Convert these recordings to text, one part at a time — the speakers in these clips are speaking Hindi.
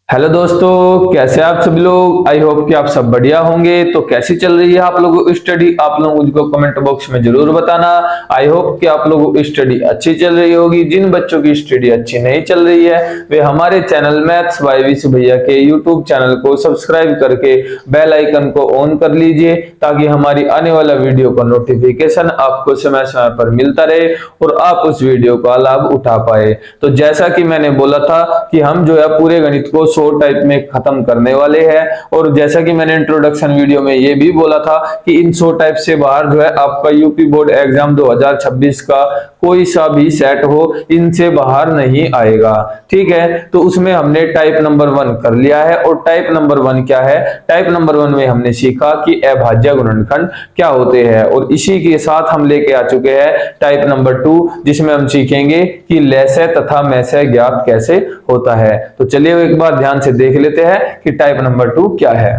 हेलो दोस्तों, कैसे आप सभी लोग। आई होप कि आप सब बढ़िया होंगे। तो कैसी चल रही है आप लोगों की स्टडी, आप लोग मुझको कमेंट बॉक्स में जरूर बताना। आई होप कि आप लोगों की स्टडी अच्छी चल रही होगी। जिन बच्चों की स्टडी अच्छी नहीं चल रही है वे हमारे चैनल मैथ्स बाय वीसी भैया के यूट्यूब चैनल को सब्सक्राइब करके बेल आइकन को ऑन कर लीजिए, ताकि हमारी आने वाला वीडियो का नोटिफिकेशन आपको समय समय पर मिलता रहे और आप उस वीडियो का लाभ उठा पाए। तो जैसा कि मैंने बोला था कि हम जो है पूरे गणित को 100 टाइप में खत्म करने वाले हैं, और जैसा कि मैंने इंट्रोडक्शन वीडियो में ये भी बोला था कि इन 100 टाइप से बाहर जो है आपका यूपी बोर्ड एग्जाम 2026 का कोई सा भी सेट हो, इनसे बाहर नहीं आएगा। ठीक है, तो उसमें हमने टाइप नंबर 1 कर लिया है। और टाइप नंबर 1 क्या है? टाइप नंबर 1 में हमने सीखा कि अभाज्य गुणनखंड क्या होते हैं, और इसी के साथ हम लेके आ चुके हैं टाइप नंबर 2, जिसमें हम सीखेंगे कि लैसे तथा मैसे ज्ञात कैसे होता है। तो चलिए एक बार ध्यान से देख लेते हैं कि टाइप नंबर 2 क्या है।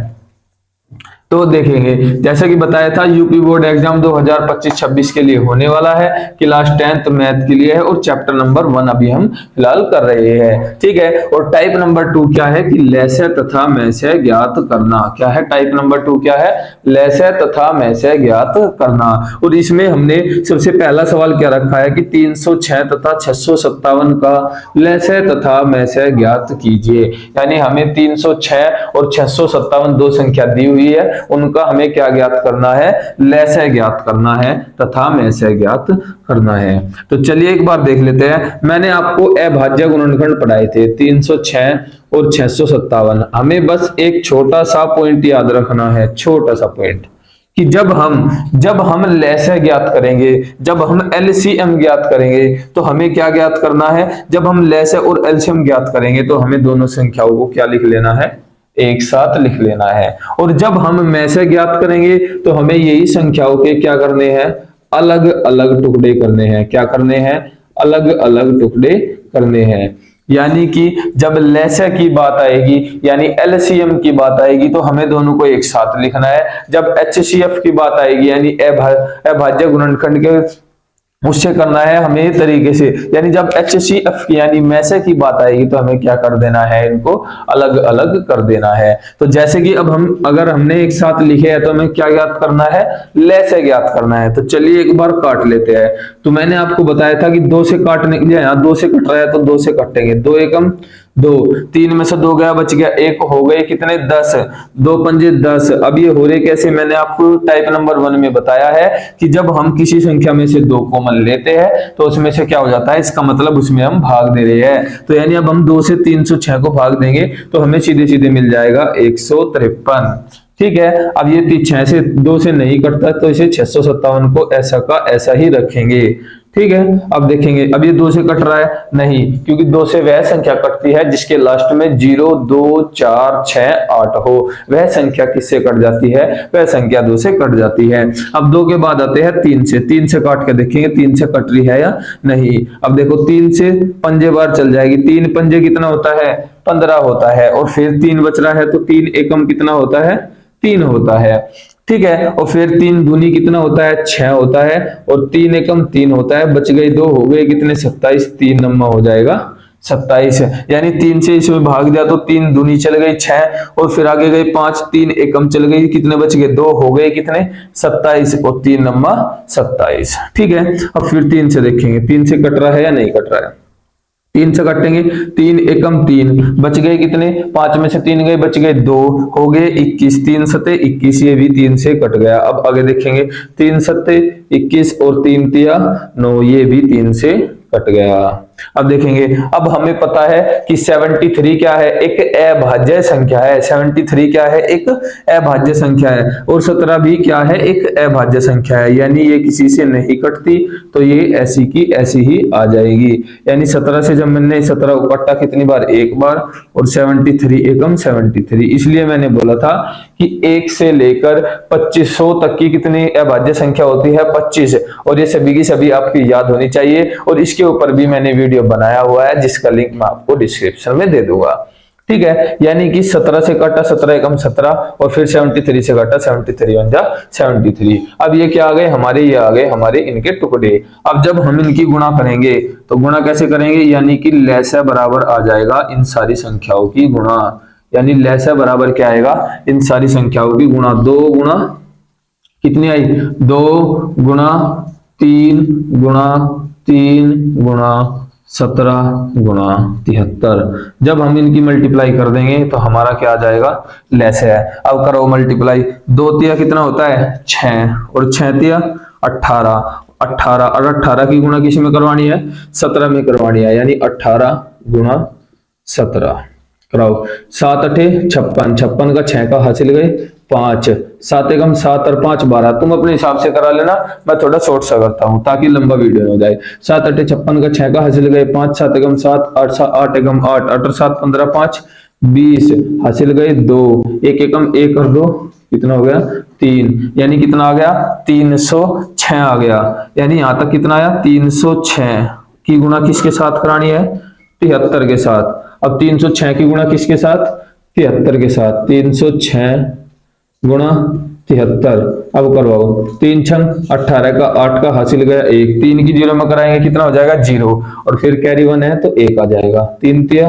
तो देखेंगे, जैसा कि बताया था यूपी बोर्ड एग्जाम 2025-26 के लिए होने वाला है, क्लास 10th मैथ के लिए है, और चैप्टर नंबर 1 अभी हम फिलहाल कर रहे हैं। ठीक है, और टाइप नंबर 2 क्या है कि लैसे तथा मैसे ज्ञात करना। क्या है टाइप नंबर 2? क्या है? लैसे तथा मैसे ज्ञात करना। और इसमें हमने सबसे पहला सवाल क्या रखा है कि 306 तथा 657 का लैसे तथा मैसे ज्ञात कीजिए। यानी हमें 306 और 657 दो संख्या दी हुई है, उनका हमें क्या ज्ञात करना है? लैसे ज्ञात करना है तथा मैसे ज्ञात करना है। तो चलिए एक बार देख लेते हैं। मैंने आपको अभाज्य गुणनखंड पढ़ाए थे 306 और 657। हमें बस एक छोटा सा पॉइंट याद रखना है, छोटा सा पॉइंट, कि जब हम लैसे ज्ञात करेंगे, जब हम एलसीएम ज्ञात करेंगे, तो हमें क्या ज्ञात करना है? जब हम लैसे और एलसीएम ज्ञात करेंगे तो हमें दोनों संख्याओं को क्या लिख लेना है? एक साथ लिख लेना है। और जब हम मैसे ज्ञात करेंगे तो हमें यही संख्याओं के क्या करने हैं? अलग अलग टुकड़े करने हैं। क्या करने हैं? अलग अलग टुकड़े करने हैं। यानी कि जब लैसे की बात आएगी, यानी एलसीएम की बात आएगी, तो हमें दोनों को एक साथ लिखना है। जब एचसीएफ की बात आएगी, यानी अभाज्य गुणनखंड के, उससे करना है हमें तरीके से। यानी जब एचसीएफ की यानी मैसे की बात आएगी तो हमें क्या कर देना है? इनको अलग अलग कर देना है। तो जैसे कि अब अगर हमने एक साथ लिखे हैं तो हमें क्या ज्ञात करना है? लैसे ज्ञात करना है। तो चलिए एक बार काट लेते हैं। तो मैंने आपको बताया था कि 2 से काटने के लिए, यहाँ 2 से कट रहा है तो 2 से काटेंगे। 2 एकम 2, 3 में से 2 गया, बच गया 1, हो गए कितने? 10। 2 पंजे 10। अब ये हो रहे कैसे? मैंने आपको टाइप नंबर 1 में बताया है कि जब हम किसी संख्या में से 2 कॉमन लेते हैं तो उसमें से क्या हो जाता है? इसका मतलब उसमें हम भाग दे रहे हैं। तो यानी अब हम 2 से 306 को भाग देंगे तो हमें सीधे सीधे मिल जाएगा 153। ठीक है, अब ये 6 से 2 से नहीं कटता तो इसे 657 को ऐसा का ऐसा ही रखेंगे। ठीक है, अब देखेंगे, अब ये 2 से कट रहा है नहीं, क्योंकि 2 से वह संख्या कटती है जिसके लास्ट में 0, 2, 4, 6, 8 हो। वह संख्या किससे कट जाती है? वह संख्या 2 से कट जाती है। अब 2 के बाद आते हैं 3 से। 3 से काट के देखेंगे 3 से कट रही है या नहीं। अब देखो 3 से पंजे बार चल जाएगी। 3 पंजे कितना होता है? 15 होता है। और फिर 3 बच रहा है तो 3 एकम कितना होता है? 3 होता है। ठीक है, और फिर 3 दूनी कितना होता है? 6 होता है। और 3 एकम 3 होता है। बच गई 2, हो गए कितने? 27। 3 नम्मा हो जाएगा 27। यानी 3 से इसमें भाग दिया तो 3 दूनी चल गई 6, और फिर आगे गई 5, 3 एकम चल गई, कितने बच गए? 2, हो गए कितने? 27। और 3 नम्मा 27। ठीक है, अब फिर 3 से देखेंगे 3 से कट रहा है या नहीं कट रहा है। 3 से काटेंगे, 3 एकम 3, बच गए कितने? 5 में से 3 गए, बच गए 2, हो गए 21। 3 सत्ते 21, ये भी 3 से कट गया। अब आगे देखेंगे 3 सत्ते 21 और 3 तिया 9, ये भी 3 से कट गया। अब देखेंगे, अब हमें पता है कि 73 क्या है? एक अभाज्य संख्या है। 73 क्या है? एक अभाज्य संख्या है। और 17 भी क्या है? एक अभाज्य संख्या है। यानी ये किसी से नहीं कटती, तो ये ऐसी की ऐसी ही आ जाएगी। यानी 17 से जब मैंने 17 को काटा कितनी बार? एक बार। और 73 एकम 73। इसलिए मैंने बोला था कि 1 से लेकर 2500 तक की कितनी अभाज्य संख्या होती है? 25। और ये सभी की सभी आपकी याद होनी चाहिए। और इसके ऊपर भी मैंने वीडियो बनाया हुआ है, जिसका लिंक मैं आपको डिस्क्रिप्शन में दे दूंगा। ठीक है, यानी कि 17 से काटा 17 एकम 17 और फिर 73 से काटा 73 वन जा 73। अब ये क्या आ गए हमारे, ये आ गए हमारे इनके टुकड़े। अब जब हम इनकी गुणा करेंगे तो गुणा कैसे करेंगे, यानी कि लैसा बराबर आ जाएगा इन सारी संख्याओं की गुणा, यानी लैसा बराबर क्या आएगा, इन सारी संख्याओं की गुणा। 2 गुणा कितनी आई, 2 गुणा 3 गुणा 3 गुणा 17 गुणा 73। जब हम इनकी मल्टीप्लाई कर देंगे तो हमारा क्या आ जाएगा, लैस है। अब करो मल्टीप्लाई, 2 तिया कितना होता है 6 और 6 तिया 18, 18 और 18 की गुणा किस में करवानी है, 17 में करवानी है, यानी 18 गुणा 17 कराओ। 7 अठे 56, 56 का 6 का हासिल गए 5, 7 एकम 7 और 5 12। तुम अपने हिसाब से करा लेना, मैं थोड़ा शॉर्ट सा करता हूं ताकि लंबा वीडियो हो जाए। 7 अठे 56 का 6 का हासिल गए 5, 7 एकम 7 8 एकम 8 8 और 7 15 5 20 हासिल गए 2, 1 एकम 1 और 2 कितना हो गया 3, यानी कितना आ गया 306 आ गया। यानी यहां तक कितना आया 306 की गुणा किसके साथ करानी है, 73 के साथ। अब 306 की गुणा किसके साथ, 73 के साथ। 306 गुणा 73, अब करवाओ 3 छंग 18 का 8 का हासिल गया 1, 3 की 0 में कराएंगे कितना हो जाएगा 0 और फिर कैरी 1 है तो 1 आ जाएगा। 3 तिया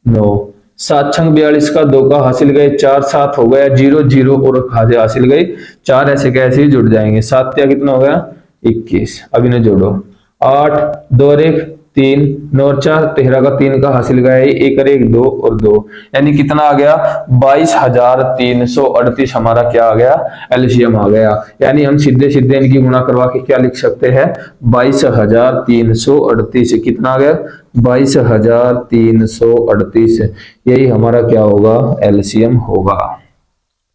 9, 7 छंग 42 का 2 का हासिल गए 4, 7 हो गया 0 0 और हासिल गए 4, ऐसे कैसे ही जुड़ जाएंगे। 7 तिया कितना हो गया 21। अब इन्हें जोड़ो, 8 2 और 1 3, 9 और 4 13 का 3 का हासिल गया है 1 और 1 2 और 2, यानी कितना आ गया 22,338 हमारा क्या आ गया एलसीएम आ गया। यानी हम सीधे सीधे इनकी गुणा करवा के क्या लिख सकते हैं 22,338 कितना आ गया 22,338, यही हमारा क्या होगा एलसीएम होगा।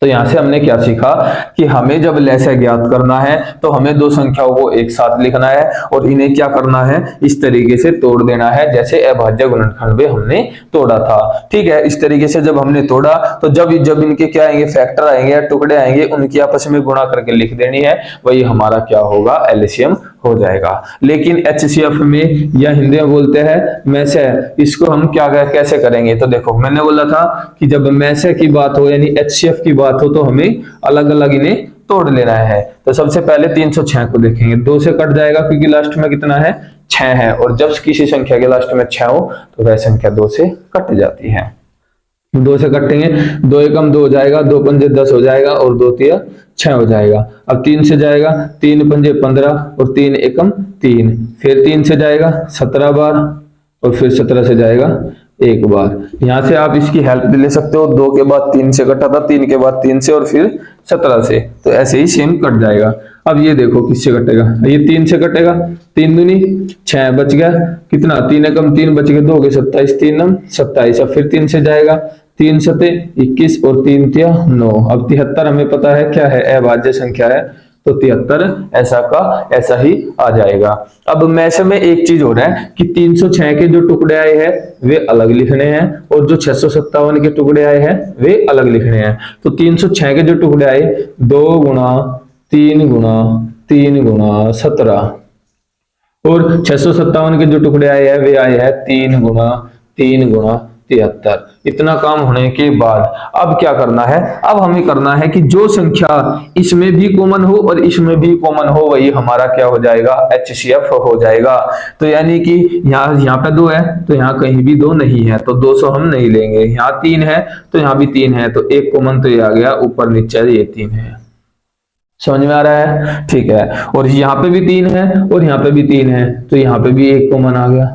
तो यहां से हमने क्या सीखा कि हमें जब लैसा ज्ञात करना है तो हमें दो संख्याओं को एक साथ लिखना है और इन्हें क्या करना है इस तरीके से तोड़ देना है जैसे अभाज्य गुणनखंड में हमने तोड़ा था। ठीक है, इस तरीके से जब हमने तोड़ा तो जब इनके क्या आएंगे फैक्टर आएंगे या टुकड़े आएंगे उनकी आपस में गुणा करके लिख देनी है, वही हमारा क्या होगा एलसीएम हो जाएगा। लेकिन एचसीएफ में या हिंदी में बोलते हैं मैसे, इसको हम क्या कैसे करेंगे, तो देखो मैंने बोला था कि जब मैसे की बात हो यानी एचसीएफ की बात हो तो हमें अलग अलग इन्हें तोड़ लेना है। तो सबसे पहले 306 को देखेंगे, 2 से कट जाएगा क्योंकि लास्ट में कितना है 6 है और जब किसी संख्या के लास्ट में 6 हो तो वह संख्या 2 से कट जाती है। 2 से कटेंगे, 2 एकम 2 हो जाएगा, 2 पंजे 10 हो जाएगा और 2 तिया 6 हो जाएगा। अब 3 से जाएगा, 3 पंजे 15 और 3 एकम 3, फिर 3 से जाएगा 17 बार और फिर 17 से जाएगा एक बार। यहां से आप इसकी हेल्प भी ले सकते हो, 2 के बाद 3 से कटा था, 3 के बाद 3 से और फिर 17 से, तो ऐसे ही सेम कट जाएगा। अब ये देखो किससे कटेगा, ये 3 से कटेगा, 3 दूनी 6 बच गया कितना 3 एकम 3 बच गए 2 के 27, 3 नम 27। अब फिर 3 से जाएगा, 3 सते 21 और 3 तिया 9। अब 73 हमें पता है क्या है अभाज्य संख्या है तो 73 ऐसा का ऐसा ही आ जाएगा। अब मैसे में एक चीज हो रहा है कि 306 के जो टुकड़े आए हैं वे अलग लिखने हैं और जो 657 के टुकड़े आए हैं वे अलग लिखने हैं। तो 306 के जो टुकड़े आए 2 गुणा 3 गुणा 3 गुणा 17 और 657 के जो टुकड़े आए हैं वे आए हैं 3 गुणा 3 गुणा 73। इतना काम होने के बाद अब क्या करना है, अब हमें करना है कि जो संख्या इसमें भी कॉमन हो और इसमें भी कॉमन हो वही हमारा क्या हो जाएगा एचसीएफ हो जाएगा। तो यानी कि यहाँ पे 2 है तो यहाँ कहीं भी 2 नहीं है तो 200 हम नहीं लेंगे, यहाँ 3 है तो यहाँ भी 3 है तो एक कॉमन तो ये आ गया, ऊपर नीचे ये 3 है। समझ में आ रहा है, ठीक है। और यहाँ पे भी 3 है और यहाँ पे भी 3 है तो यहाँ पे भी एक कॉमन आ गया।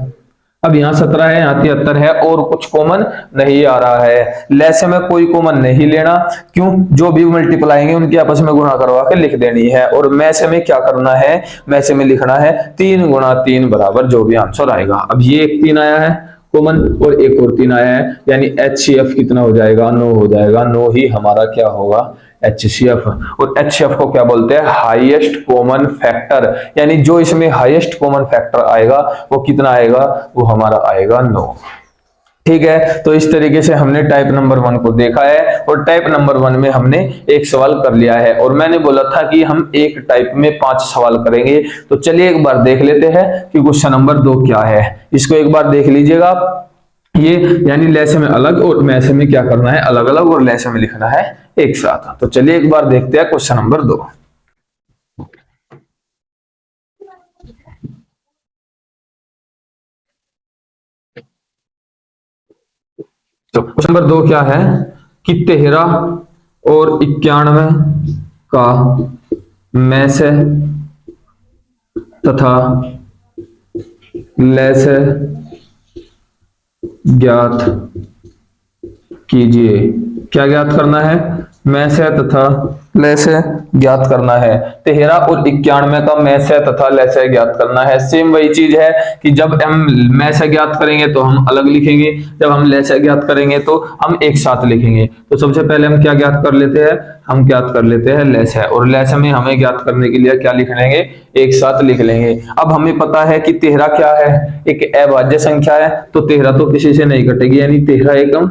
अब यहाँ 17 है, यहाँ 73 है और कुछ कॉमन नहीं आ रहा है। लैसे में कोई कॉमन नहीं लेना, क्यों, जो भी मल्टीप्लाएंगे उनकी आपस में गुणा करवा के लिख देनी है। और मैसे में क्या करना है, मैसे में लिखना है 3 गुणा 3 बराबर जो भी आंसर आएगा। अब ये एक 3 आया है कॉमन और एक और 3 आया है, यानी एचसीएफ कितना हो जाएगा 9 हो जाएगा। 9 ही हमारा क्या होगा एचसीएफ। और एचसीएफ को क्या बोलते हैं हाईएस्ट कॉमन फैक्टर, यानी जो इसमें हाईएस्ट कॉमन फैक्टर आएगा वो कितना आएगा, वो हमारा आएगा 9। ठीक है, तो इस तरीके से हमने टाइप नंबर 1 को देखा है और टाइप नंबर 1 में हमने एक सवाल कर लिया है। और मैंने बोला था कि हम एक टाइप में 5 सवाल करेंगे, तो चलिए एक बार देख लेते हैं कि क्वेश्चन नंबर 2 क्या है। इसको एक बार देख लीजिएगा आप। ये यानी लैसे में अलग और मैसे में क्या करना है, अलग अलग, और लैसे में लिखना है एक साथ। तो चलिए एक बार देखते हैं क्वेश्चन नंबर 2। तो क्वेश्चन नंबर 2 क्या है कि 13 और 91 का मैसे तथा लैसे ज्ञात कीजिए। क्या ज्ञात करना है, मैसे तथा लैसे ज्ञात करना है। 13 और 91 का मैसे तथा लैसे ज्ञात करना है। सेम वही चीज है कि जब हम मैसे ज्ञात करेंगे तो हम अलग लिखेंगे, जब हम लैसे ज्ञात करेंगे तो हम एक साथ लिखेंगे। तो सबसे पहले हम क्या ज्ञात कर लेते हैं, हम ज्ञात कर लेते हैं लैसे, और लैसे में हमें ज्ञात करने के लिए क्या लिख लेंगे, एक साथ लिख लेंगे। अब हमें पता है कि 13 क्या है, एक अभाज्य संख्या है, तो 13 तो किसी से नहीं कटेगी, यानी 13 एकम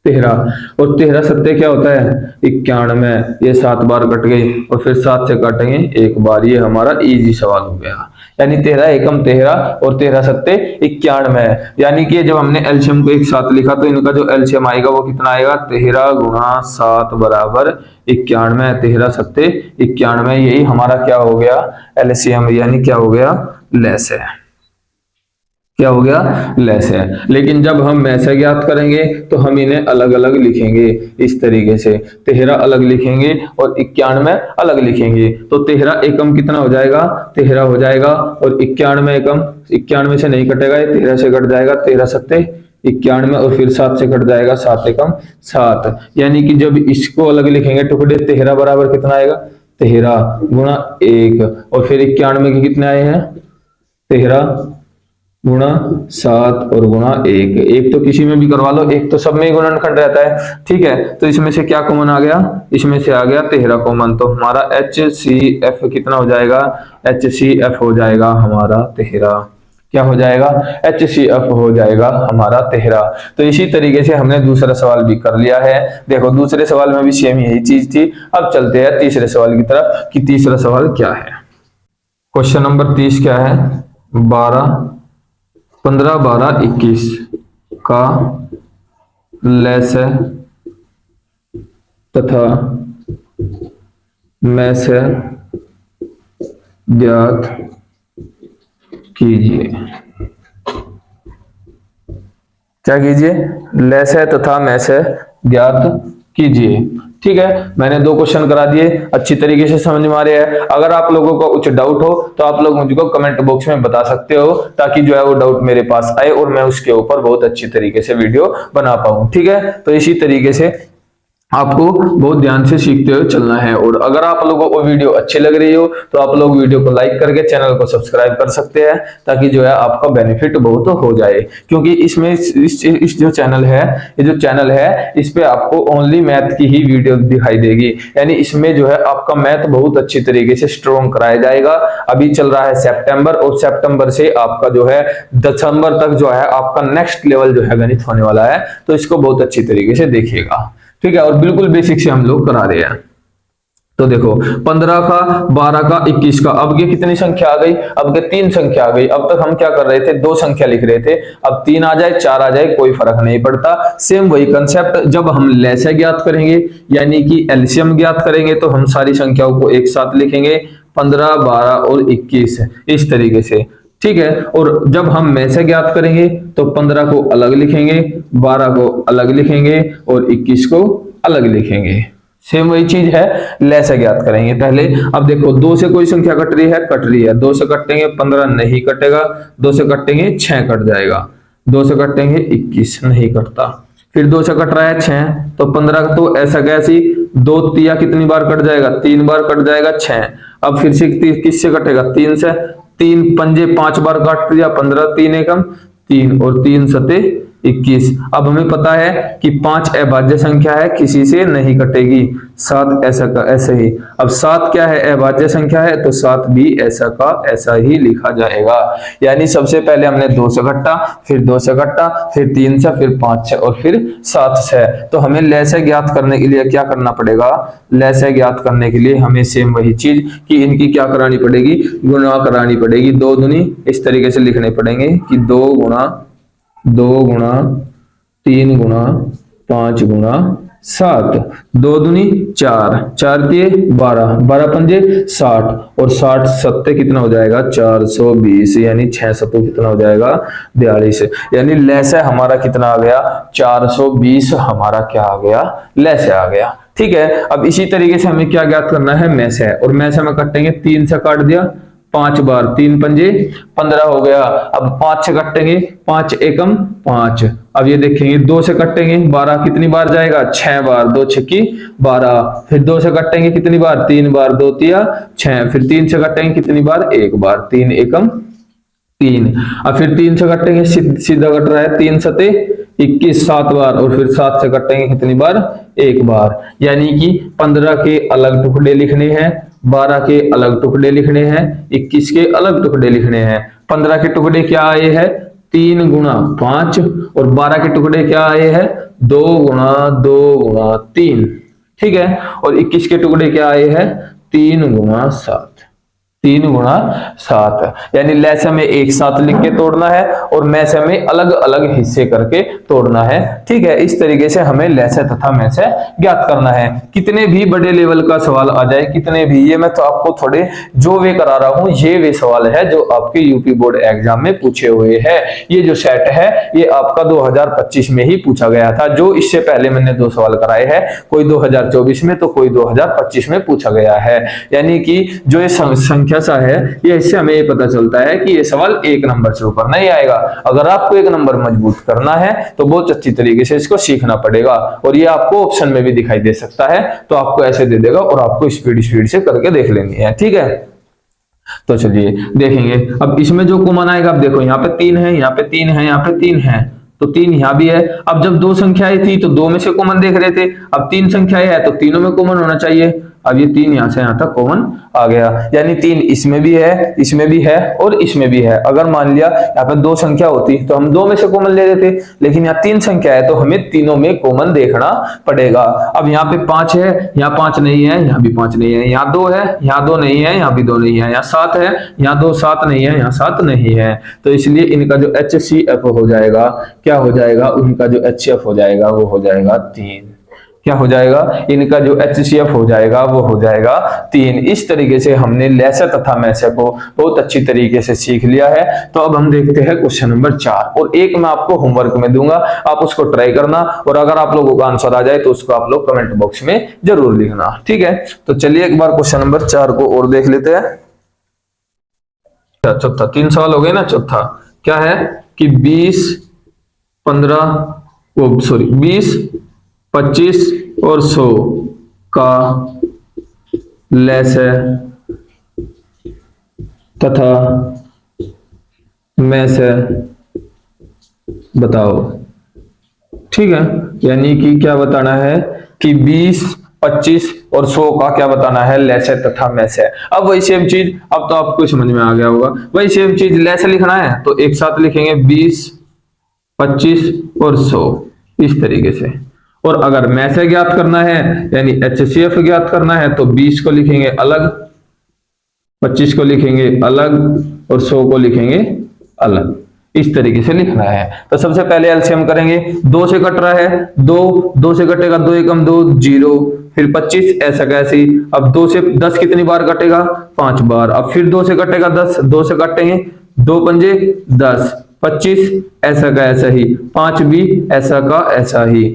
13, और 13 सत्ते क्या होता है 91, ये 7 बार कट गई, और फिर 7 से काटेंगे एक बार। ये हमारा इजी सवाल हो गया, यानी 13 एकम 13 और 13 सत्ते 91। यानी कि जब हमने एलसीएम को एक साथ लिखा तो इनका जो एलसीएम आएगा वो कितना आएगा, 13 गुणा 7 बराबर 91, 13 सत्ते 91, यही हमारा क्या हो गया एलसीएम, यानी क्या हो गया लेस है, क्या हो गया लेस है। लेकिन जब हम मैसे ज्ञात करेंगे तो हम इन्हें अलग अलग लिखेंगे इस तरीके से, 13 अलग लिखेंगे और 91 अलग लिखेंगे। तो 13 एकम कितना हो जाएगा, 13 हो जाएगा, और 91 एकम 91 से नहीं कटेगा, ये 13 से कट जाएगा, 13 सत्ते 91, और फिर 7 से कट जाएगा, 7 एकम 7। यानी कि जब इसको अलग लिखेंगे टुकड़े, 13 बराबर कितना आएगा 13 गुणा 1, और फिर 91 के कितने आए हैं 13 गुणा 7 और गुणा 1, एक तो किसी में भी करवा लो, एक तो सब में ही गुणनखंड रहता है, ठीक है। तो इसमें से क्या कॉमन आ गया, इसमें से आ गया 13 कॉमन, तो हमारा HCF कितना हो जाएगा, HCF हो जाएगा हमारा 13, क्या हो जाएगा HCF हो जाएगा हमारा 13। तो इसी तरीके से हमने दूसरा सवाल भी कर लिया है। देखो दूसरे सवाल में भी सेम यही चीज थी। अब चलते हैं तीसरे सवाल की तरफ कि तीसरा सवाल क्या है। क्वेश्चन नंबर 30 क्या है, 15, 12, 21 का लैसे तथा मैसे ज्ञात कीजिए। क्या कीजिए, लैसे तथा मैसे ज्ञात कीजिए। ठीक है, मैंने 2 क्वेश्चन करा दिए, अच्छी तरीके से समझ में आ रहे हैं। अगर आप लोगों को कुछ डाउट हो तो आप लोग मुझको कमेंट बॉक्स में बता सकते हो, ताकि जो है वो डाउट मेरे पास आए और मैं उसके ऊपर बहुत अच्छी तरीके से वीडियो बना पाऊं। ठीक है, तो इसी तरीके से आपको बहुत ध्यान से सीखते हुए चलना है। और अगर आप लोगों को वीडियो अच्छी लग रही हो तो आप लोग वीडियो को लाइक करके चैनल को सब्सक्राइब कर सकते हैं, ताकि जो है आपका बेनिफिट बहुत हो जाए। क्योंकि इसमें इस जो चैनल है, ये जो चैनल है, इस पे आपको ओनली मैथ की ही वीडियो दिखाई देगी। यानी इसमें जो है आपका मैथ बहुत अच्छी तरीके से स्ट्रॉन्ग कराया जाएगा। अभी चल रहा है सितंबर, और सितंबर से आपका जो है दिसंबर तक जो है आपका नेक्स्ट लेवल जो है गणित होने वाला है। तो इसको बहुत अच्छी तरीके से देखिएगा, ठीक है। और बिल्कुल बेसिक से हम लोग करा रहे हैं। तो देखो 15 का, 12 का, 21 का, अब ये कितनी संख्या आ गई, अब के 3 संख्या आ गई। अब तक हम क्या कर रहे थे, 2 संख्या लिख रहे थे, अब 3 आ जाए 4 आ जाए कोई फर्क नहीं पड़ता। सेम वही कंसेप्ट, जब हम लैसे ज्ञात करेंगे यानी कि एलसीएम ज्ञात करेंगे तो हम सारी संख्याओं को एक साथ लिखेंगे, 15, 12 और 21 इस तरीके से, ठीक है। और जब हम मैसे ज्ञात करेंगे तो 15 को अलग लिखेंगे, 12 को अलग लिखेंगे और 21 को अलग लिखेंगे। सेम वही चीज है, लैसे ज्ञात करेंगे पहले। अब देखो 2 से कोई संख्या कट रही है, कट रही है, 2 से कटेंगे 15 नहीं कटेगा, 2 से कटेंगे 6 कट जाएगा, 2 से कटेंगे 21 नहीं कटता, फिर 2 से कट रहा है 6, तो 15 तो ऐसा कैसी 2 तिया कितनी बार कट जाएगा, 3 बार कट जाएगा 6। अब फिर से किससे कटेगा, 3 से, 3 पंजे 5 बार काट दिया, 15, 3 एकम 3 और 3 सते 21। अब हमें पता है कि 5 अभाज्य संख्या है, किसी से नहीं कटेगी। 7 ऐसा का ऐसा ही, अब 7 क्या है अभाज्य संख्या है, तो 7 भी ऐसा का ऐसा ही लिखा जाएगा। यानी सबसे पहले हमने 2 से घटा, फिर 2 से घटा, फिर 3 से, फिर 5 से और फिर 7 से। तो हमें लैसे ज्ञात करने के लिए क्या करना पड़ेगा, लैसे ज्ञात करने के लिए हमें सेम वही चीज कि इनकी क्या करानी पड़ेगी, गुणा करानी पड़ेगी। 2 दूनी इस तरीके से लिखने पड़ेंगे कि 2 गुणा 3 गुणा 5 गुणा 7, 2 दूनी 4, 4 दिए 12, 12 पंजे 60 और 60 सत्ते कितना हो जाएगा 420, यानी 6 सत्तों कितना हो जाएगा 42, यानी लैसे हमारा कितना आ गया 420 हमारा क्या आ गया लैसे आ गया। ठीक है, अब इसी तरीके से हमें क्या ज्ञात करना है मैसे, और मैसे में कटेंगे 3 से काट दिया 5 बार, 3 पंजे 15 हो गया। अब 5 से कटेंगे 5 एकम 5, अब ये देखेंगे 2 से कटेंगे 12 कितनी बार जाएगा 6 बार, 2 छक्की 12, फिर 2 से कटेंगे कितनी बार 3 बार, 2 तिया 6, फिर 3 से कटेंगे कितनी बार 1 बार, 3 एकम 3, अब फिर 3 से कटेंगे सीधा कट रहा है 3 सते 21 7 बार, और फिर 7 से कटेंगे कितनी बार 1 बार, यानी कि 15 के अलग टुकड़े लिखने हैं, 12 के अलग टुकड़े लिखने हैं, 21 के अलग टुकड़े लिखने हैं। 15 के टुकड़े क्या आए हैं 3 गुणा 5, और 12 के टुकड़े क्या आए हैं 2 गुणा 2 गुणा 3। ठीक है, और 21 के टुकड़े क्या आए हैं 3 गुणा 7, 3 गुणा 7, यानी लैसे में एक साथ लिख के तोड़ना है और मैसे में अलग अलग हिस्से करके तोड़ना है। ठीक है, इस तरीके से हमें लैसे तथा मैसे ज्ञात करना है। कितने भी बड़े लेवल का सवाल आ जाए, कितने भी, ये मैं तो आपको थोड़े जो वे करा रहा हूं, ये वे सवाल है जो आपके यूपी बोर्ड एग्जाम में पूछे हुए हैं। ये जो सेट है ये आपका 2025 में ही पूछा गया था, जो इससे पहले मैंने 2 सवाल कराए हैं, कोई 2024 में तो कोई 2025 में पूछा गया है। यानी कि जो ये संख्या सा है, ये इससे हमें ये पता चलता है कि ये सवाल 1 नंबर से ऊपर नहीं आएगा। अगर आपको 1 नंबर मजबूत करना है तो बहुत अच्छी तरीके से इसको सीखना पड़ेगा, और ये आपको ऑप्शन में भी दिखाई दे सकता है, तो आपको ऐसे दे देगा और आपको स्पीड से करके देख लेनी है। ठीक है, तो चलिए देखेंगे। अब इसमें जो कॉमन आएगा, अब देखो यहाँ पे 3 है, यहाँ पे 3 है, यहाँ पे 3 है, तो 3 यहाँ भी है। अब जब 2 संख्याएं थी तो 2 में से कॉमन देख रहे थे, अब 3 संख्याएं है तो तीनों में कॉमन होना चाहिए। अब ये 3 यहां से यहां तक कॉमन आ गया, यानी 3 इसमें भी है, इसमें भी है और इसमें भी है। अगर मान लिया यहाँ पे 2 संख्या होती तो हम 2 में से कॉमन ले लेते, लेकिन यहाँ 3 संख्या है तो हमें तीनों में कॉमन देखना पड़ेगा। अब यहाँ पे 5 है, यहाँ 5 नहीं है, यहाँ भी 5 नहीं है, यहाँ 2 है, यहाँ 2 नहीं है, यहाँ भी 2 नहीं है, यहाँ 7 है, यहाँ 2 7 नहीं है, यहाँ 7 नहीं है, तो इसलिए इनका जो HCF हो जाएगा, क्या हो जाएगा, उनका जो HCF हो जाएगा वो हो जाएगा 3। क्या हो जाएगा, इनका जो HCF हो जाएगा वो हो जाएगा 3। इस तरीके से हमने लैसे तथा मैसे को बहुत अच्छी तरीके से सीख लिया है। तो अब हम देखते हैं क्वेश्चन नंबर 4, और एक मैं आपको होमवर्क में दूंगा, आप उसको ट्राई करना, और अगर आप लोगों का आंसर आ जाए तो उसको आप लोग कमेंट बॉक्स में जरूर लिखना। ठीक है, तो चलिए एक बार क्वेश्चन नंबर 4 को और देख लेते हैं। चौथा, 3 सवाल हो गए ना। चौथा क्या है कि 20 25 और 100 का लैसे तथा मैसे बताओ। ठीक है, यानी कि क्या बताना है कि 20 25 और 100 का क्या बताना है लैसे तथा मैसे। अब वही सेम चीज, अब तो आपको समझ में आ गया होगा, वही सेम चीज लैसे लिखना है तो एक साथ लिखेंगे 20 25 और 100 इस तरीके से। और अगर मैसे ज्ञात करना है यानी HCF ज्ञात करना है तो 20 को लिखेंगे अलग, 25 को लिखेंगे अलग और 100 को लिखेंगे अलग, इस तरीके से लिखना है। तो सबसे पहले एलसीएम करेंगे, 2 से कट रहा है 2 से कटेगा 2 एकम 2 0, फिर 25 ऐसा कैसी। अब 2 से 10 कितनी बार कटेगा 5 बार। अब फिर 2 से कटेगा 10, 2 से कटेंगे 2 पंजे 10, 25 ऐसा का ऐसा ही, 5 भी ऐसा का ऐसा ही।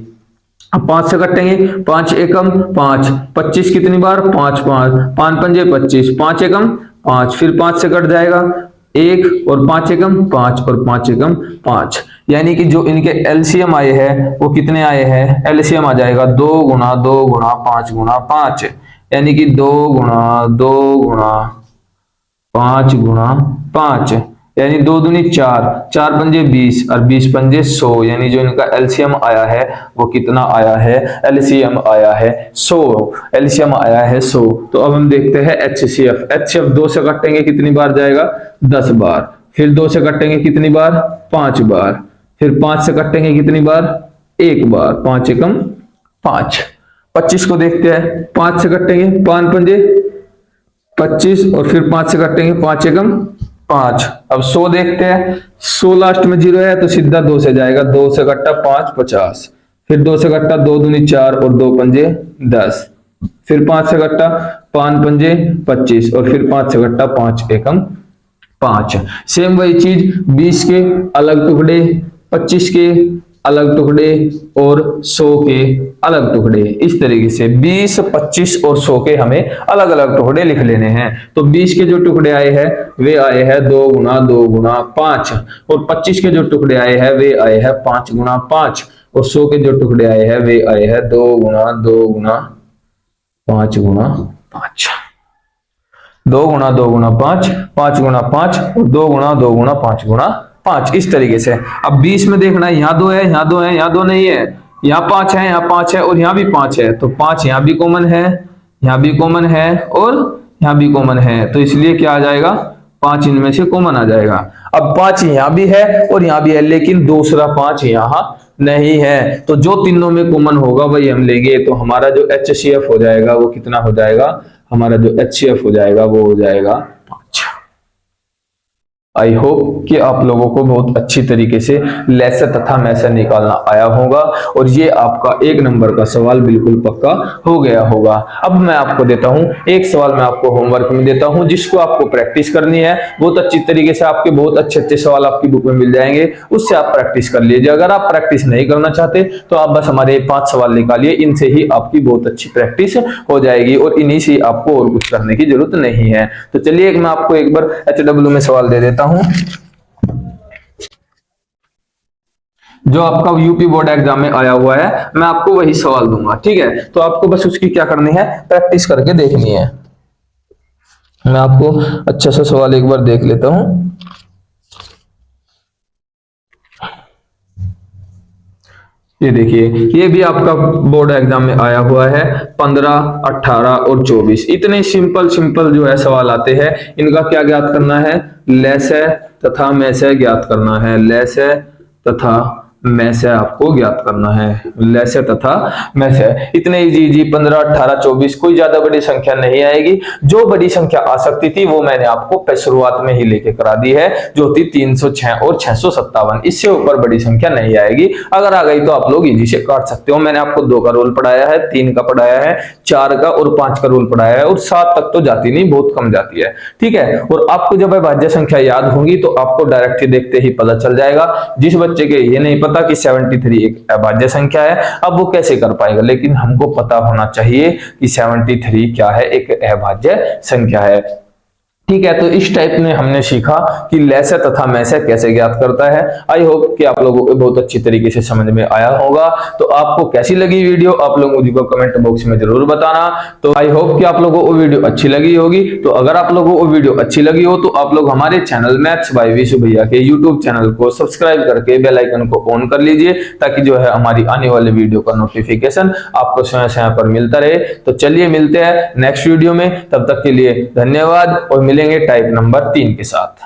अब 5 से कटेंगे 5 एकम 5, 25 कितनी बार 5 5, 5 पंजे 25, 5 एकम 5, फिर 5 से कट जाएगा 1 और 5 एकम 5 और 5 एकम 5, यानी कि जो इनके एलसीएम आए हैं वो कितने आए हैं, एलसीएम आ जाएगा 2 गुणा 2 गुणा 5 गुणा 5, यानी कि 2 गुणा 2 गुणा 5 गुणा 5, यानी 2 दूनी 4, 4 पंजे 20 और 20 पंजे 100, यानी जो इनका एलसीएम आया है वो कितना आया है, एलसीएम आया है 100, एलसीएम आया है 100। तो अब हम देखते हैं HCF। HCF 2 से कटेंगे कितनी बार जाएगा 10 बार, फिर 2 से कटेंगे कितनी बार 5 बार, फिर 5 से कटेंगे कितनी बार 1 बार, 5 एकम 5। 25 को देखते हैं, 5 से कटेंगे 5 पंजे 25 और फिर 5 से कटेंगे 5 एकम 5। अब 100 देखते हैं, 100 लास्ट में 0 है तो सीधा 2 से जाएगा, 2 से घट्टा 5 50, फिर 2 से घट्टा 2 दूनी 4 और 2 पंजे 10, फिर 5 से घट्टा 5 पंजे 25 और फिर 5 से घट्टा 5 एकम 5। सेम वही चीज 20 के अलग टुकड़े, 25 के अलग टुकड़े और 100 के अलग टुकड़े, इस तरीके से 20, 25 और 100 के हमें अलग अलग टुकड़े लिख लेने हैं। तो 20 के जो टुकड़े आए हैं वे आए हैं 2 गुना 2 गुना 5, और 25 के जो टुकड़े आए हैं वे आए हैं 5 गुना 5, और 100 के जो टुकड़े आए हैं वे आए हैं 2 गुना 2 गुना 5 गुना 5। 2 गुना 2 गुना 5, 5 गुना 5 और 2 गुना 2 गुना 5 गुना 5, इस तरीके से। अब 20 में देखना है, यहाँ 2 है, यहाँ 2 है, यहाँ 2 नहीं है, यहाँ 5 है, यहाँ 5 है और यहाँ भी 5 है, तो 5 यहाँ भी कॉमन है, यहाँ भी कॉमन है और यहाँ भी कॉमन है, तो इसलिए क्या आ जाएगा, 5 इनमें से कॉमन आ जाएगा। अब 5 यहाँ भी है और यहाँ भी है, लेकिन दूसरा 5 यहाँ नहीं है, तो जो तीनों में कॉमन होगा वही हम लेंगे। तो हमारा जो HCF हो जाएगा वो कितना हो जाएगा, हमारा जो HCF हो जाएगा वो हो जाएगा 5। आई होप कि आप लोगों को बहुत अच्छी तरीके से लेसे तथा मैसे निकालना आया होगा और ये आपका 1 नंबर का सवाल बिल्कुल पक्का हो गया होगा। अब मैं आपको देता हूं एक सवाल, मैं आपको होमवर्क में देता हूं जिसको आपको प्रैक्टिस करनी है। बहुत अच्छी तरीके से आपके बहुत अच्छे अच्छे सवाल आपकी बुक में मिल जाएंगे, उससे आप प्रैक्टिस कर लीजिए। अगर आप प्रैक्टिस नहीं करना चाहते तो आप बस हमारे 5 सवाल निकालिए, इनसे ही आपकी बहुत अच्छी प्रैक्टिस हो जाएगी और इन्हीं से आपको और कुछ करने की जरूरत नहीं है। तो चलिए मैं आपको एक बार HW में सवाल दे देता हूं जो आपका यूपी बोर्ड एग्जाम में आया हुआ है, मैं आपको वही सवाल दूंगा, ठीक है। तो आपको बस उसकी क्या करनी है, प्रैक्टिस करके देखनी है। मैं आपको अच्छा सा सवाल एक बार देख लेता हूं। ये देखिए, ये भी आपका बोर्ड एग्जाम में आया हुआ है, 15, 18 और 24। इतने सिंपल सिंपल जो है सवाल आते हैं। इनका क्या ज्ञात करना है, लेसे तथा मैसे ज्ञात करना है, लेसे तथा मैसे आपको ज्ञात करना है, लेसे तथा मैसे। इतने इजी 15, 18, 24, कोई ज्यादा बड़ी संख्या नहीं आएगी। जो बड़ी संख्या आ सकती थी वो मैंने आपको शुरुआत में ही लेके करा दी है, जो थी 306 और 657। इससे ऊपर बड़ी संख्या नहीं आएगी। अगर आ गई तो आप लोग इजी से काट सकते हो। मैंने आपको 2 का रोल पढ़ाया है, 3 का पढ़ाया है, 4 का और 5 का रोल पढ़ाया है, और 7 तक तो जाती नहीं, बहुत कम जाती है, ठीक है। और आपको जब भाज्य संख्या याद होगी तो आपको डायरेक्ट ही देखते ही पता चल जाएगा। जिस बच्चे के ये नहीं पता कि 73 एक अभाज्य संख्या है, अब वो कैसे कर पाएगा, लेकिन हमको पता होना चाहिए कि 73 क्या है, एक अभाज्य संख्या है, ठीक है। तो इस टाइप में हमने सीखा कि लेसे तथा मैसे कैसे ज्ञात करता है। आई होप कि आप लोगों को बहुत अच्छी तरीके से समझ में आया होगा। तो आपको कैसी लगी वीडियो, आप लोग मुझे कमेंट बॉक्स में जरूर बताना। तो आई होप कि आप लोगों को वीडियो अच्छी लगी होगी। तो अगर आप लोगों को वीडियो अच्छी लगी हो तो आप लोग हमारे चैनल मैथ्स बाय विशु भैया के यूट्यूब चैनल को सब्सक्राइब करके बेल आइकन को ऑन कर लीजिए, ताकि जो है हमारी आने वाले वीडियो का नोटिफिकेशन आपको समय समय पर मिलता रहे। तो चलिए मिलते हैं नेक्स्ट वीडियो में, तब तक के लिए धन्यवाद और मिलेंगे टाइप नंबर 3 के साथ।